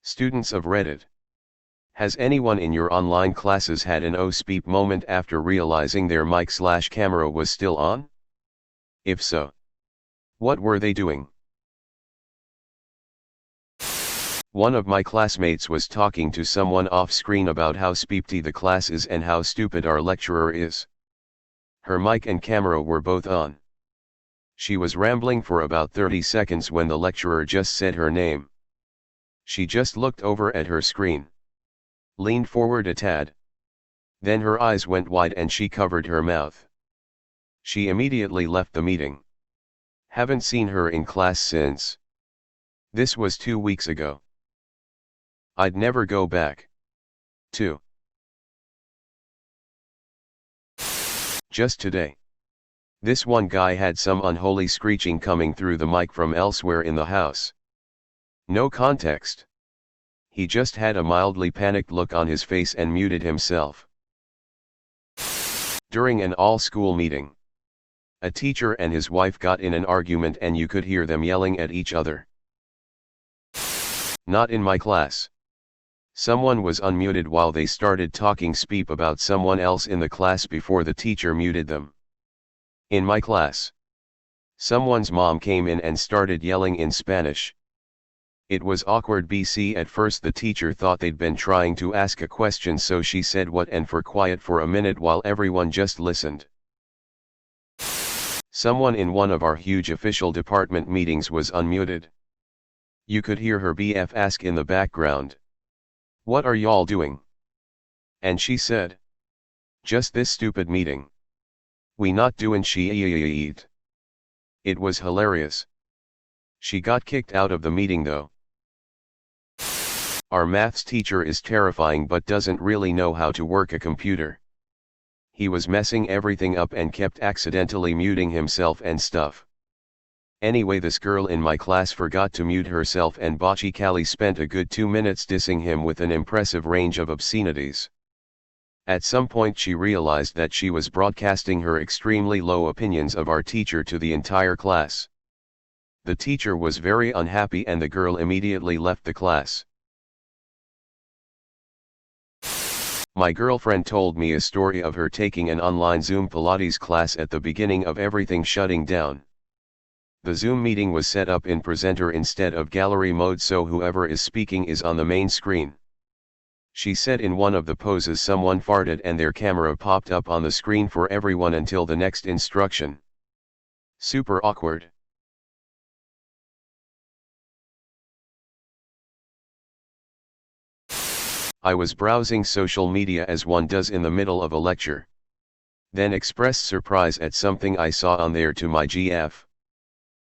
Students of Reddit. Has anyone in your online classes had an oh-speep moment after realizing their mic/camera was still on? If so, what were they doing? One of my classmates was talking to someone off-screen about how speepty the class is and how stupid our lecturer is. Her mic and camera were both on. She was rambling for about 30 seconds when the lecturer just said her name. She just looked over at her screen, leaned forward a tad. Then her eyes went wide and she covered her mouth. She immediately left the meeting. Haven't seen her in class since. This was 2 weeks ago. I'd never go back. 2. Just today. This one guy had some unholy screeching coming through the mic from elsewhere in the house. No context. He just had a mildly panicked look on his face and muted himself. During an all-school meeting, a teacher and his wife got in an argument and you could hear them yelling at each other. Not in my class. Someone was unmuted while they started talking speep about someone else in the class before the teacher muted them. In my class, someone's mom came in and started yelling in Spanish. It was awkward BC. At first the teacher thought they'd been trying to ask a question, so she said what and for quiet for a minute while everyone just listened. Someone in one of our huge official department meetings was unmuted. You could hear her BF ask in the background, "What are y'all doing?" And she said, "Just this stupid meeting. We not doing shit." It was hilarious. She got kicked out of the meeting though. Our maths teacher is terrifying but doesn't really know how to work a computer. He was messing everything up and kept accidentally muting himself and stuff. Anyway, this girl in my class forgot to mute herself and Bocce Callie spent a good 2 minutes dissing him with an impressive range of obscenities. At some point she realized that she was broadcasting her extremely low opinions of our teacher to the entire class. The teacher was very unhappy and the girl immediately left the class. My girlfriend told me a story of her taking an online Zoom Pilates class at the beginning of everything shutting down. The Zoom meeting was set up in presenter instead of gallery mode, so whoever is speaking is on the main screen. She said in one of the poses someone farted and their camera popped up on the screen for everyone until the next instruction. Super awkward. I was browsing social media as one does in the middle of a lecture. Then expressed surprise at something I saw on there to my GF.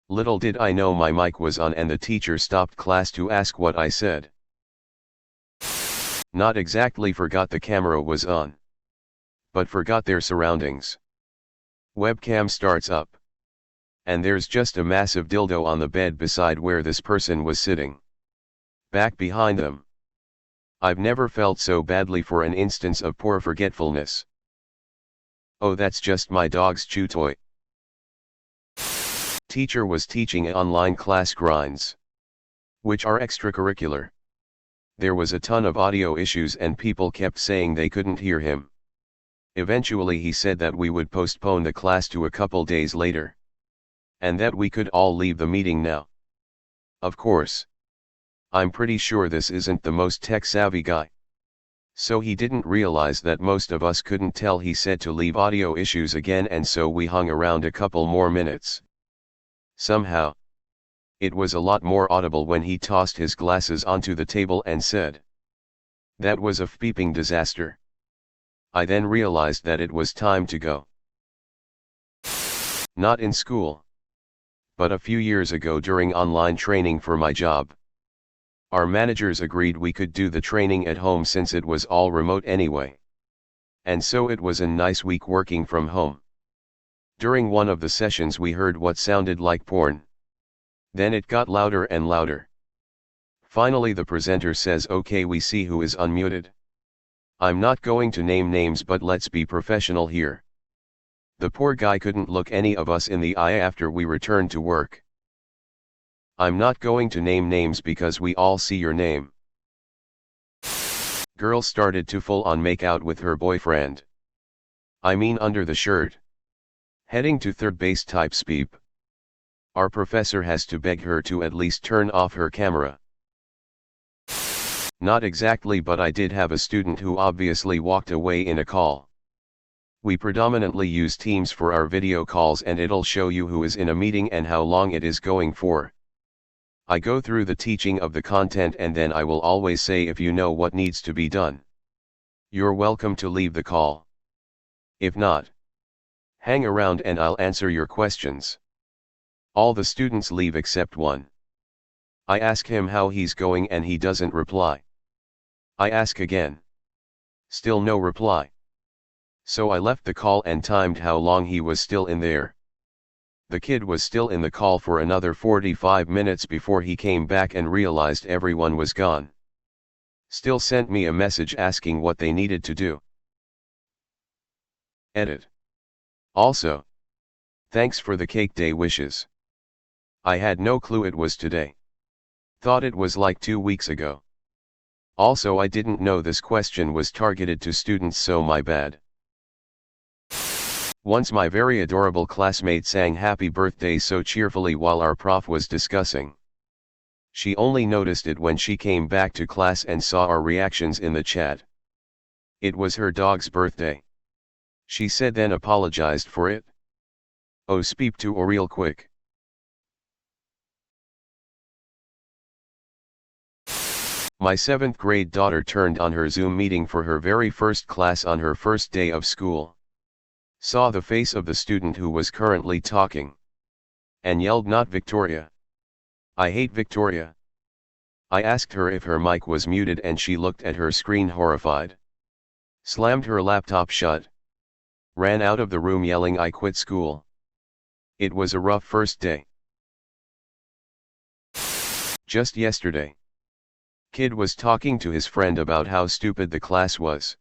Little did I know my mic was on and the teacher stopped class to ask what I said. Not exactly forgot the camera was on, but forgot their surroundings. Webcam starts up, and there's just a massive dildo on the bed beside where this person was sitting. Back behind them. I've never felt so badly for an instance of poor forgetfulness. Oh, that's just my dog's chew toy. Teacher was teaching an online class grinds, which are extracurricular. There was a ton of audio issues and people kept saying they couldn't hear him. Eventually he said that we would postpone the class to a couple days later, and that we could all leave the meeting now. Of course, I'm pretty sure this isn't the most tech-savvy guy. So he didn't realize that most of us couldn't tell he said to leave audio issues again, and so we hung around a couple more minutes. Somehow, it was a lot more audible when he tossed his glasses onto the table and said, "That was a beeping disaster." I then realized that it was time to go. Not in school, but a few years ago during online training for my job. Our managers agreed we could do the training at home since it was all remote anyway. And so it was a nice week working from home. During one of the sessions we heard what sounded like porn. Then it got louder and louder. Finally the presenter says, "Okay, we see who is unmuted. I'm not going to name names, but let's be professional here." The poor guy couldn't look any of us in the eye after we returned to work. I'm not going to name names because we all see your name. Girl started to full-on make out with her boyfriend. I mean under the shirt. Heading to third base type speep. Our professor has to beg her to at least turn off her camera. Not exactly, but I did have a student who obviously walked away in a call. We predominantly use Teams for our video calls, and it'll show you who is in a meeting and how long it is going for. I go through the teaching of the content, and then I will always say, if you know what needs to be done, you're welcome to leave the call. If not, hang around and I'll answer your questions. All the students leave except one. I ask him how he's going and he doesn't reply. I ask again. Still no reply. So I left the call and timed how long he was still in there. The kid was still in the call for another 45 minutes before he came back and realized everyone was gone. Still sent me a message asking what they needed to do. Edit. Also, thanks for the cake day wishes. I had no clue it was today. Thought it was like 2 weeks ago. Also, I didn't know this question was targeted to students, so my bad. Once my very adorable classmate sang happy birthday so cheerfully while our prof was discussing. She only noticed it when she came back to class and saw our reactions in the chat. It was her dog's birthday. She said then apologized for it. Oh, speak to or real quick. My 7th grade daughter turned on her Zoom meeting for her very first class on her first day of school. Saw the face of the student who was currently talking. And yelled, "Not Victoria. I hate Victoria." I asked her if her mic was muted and she looked at her screen horrified. Slammed her laptop shut. Ran out of the room yelling, "I quit school." It was a rough first day. Just yesterday. Kid was talking to his friend about how stupid the class was.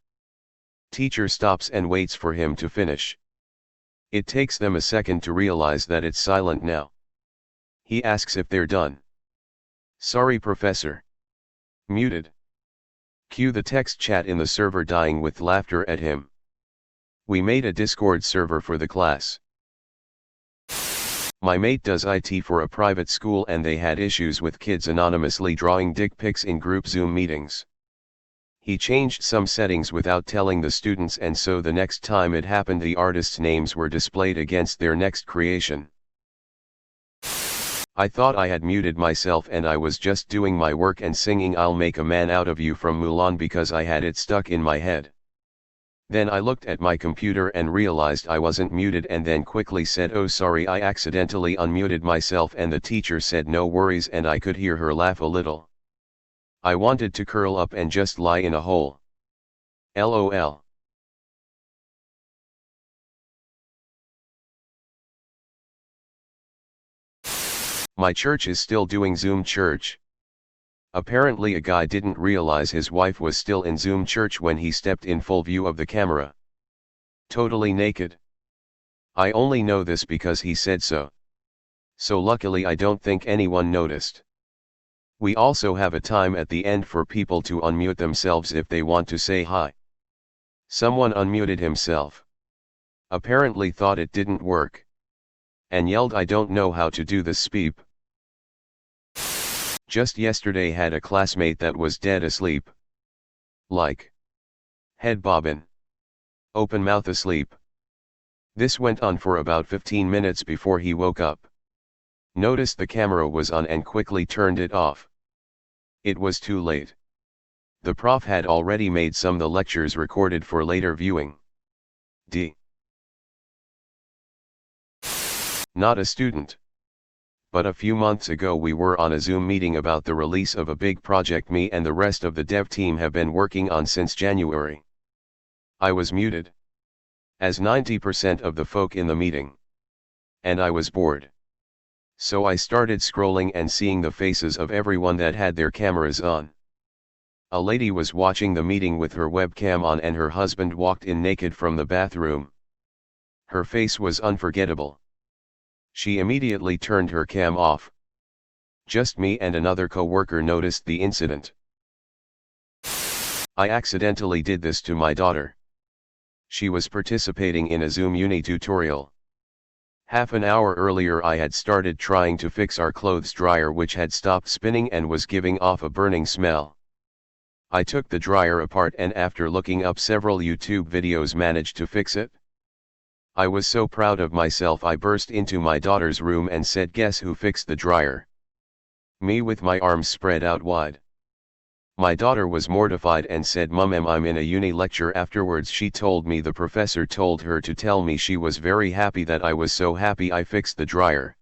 Teacher stops and waits for him to finish. It takes them a second to realize that it's silent now. He asks if they're done. "Sorry, professor." Muted. Cue the text chat in the server dying with laughter at him. We made a Discord server for the class. My mate does IT for a private school and they had issues with kids anonymously drawing dick pics in group Zoom meetings. He changed some settings without telling the students, and so the next time it happened the artists' names were displayed against their next creation. I thought I had muted myself and I was just doing my work and singing "I'll Make a Man Out of You" from Mulan because I had it stuck in my head. Then I looked at my computer and realized I wasn't muted, and then quickly said, "Oh sorry, I accidentally unmuted myself," and the teacher said no worries, and I could hear her laugh a little. I wanted to curl up and just lie in a hole. LOL. My church is still doing Zoom church. Apparently a guy didn't realize his wife was still in Zoom church when he stepped in full view of the camera. Totally naked. I only know this because he said so. So luckily I don't think anyone noticed. We also have a time at the end for people to unmute themselves if they want to say hi. Someone unmuted himself. Apparently thought it didn't work. And yelled, "I don't know how to do this speep." Just yesterday had a classmate that was dead asleep. Like head bobbin'. Open mouth asleep. This went on for about 15 minutes before he woke up. Noticed the camera was on and quickly turned it off. It was too late. The prof had already made some of the lectures recorded for later viewing. D. Not a student. But a few months ago we were on a Zoom meeting about the release of a big project me and the rest of the dev team have been working on since January. I was muted, as 90% of the folk in the meeting. And I was bored. So I started scrolling and seeing the faces of everyone that had their cameras on. A lady was watching the meeting with her webcam on and her husband walked in naked from the bathroom. Her face was unforgettable. She immediately turned her cam off. Just me and another co-worker noticed the incident. I accidentally did this to my daughter. She was participating in a Zoom Uni tutorial. Half an hour earlier I had started trying to fix our clothes dryer, which had stopped spinning and was giving off a burning smell. I took the dryer apart and after looking up several YouTube videos managed to fix it. I was so proud of myself I burst into my daughter's room and said, "Guess who fixed the dryer?" Me, with my arms spread out wide. My daughter was mortified and said, "Mum, I'm in a uni lecture." Afterwards she told me the professor told her to tell me she was very happy that I was so happy I fixed the dryer.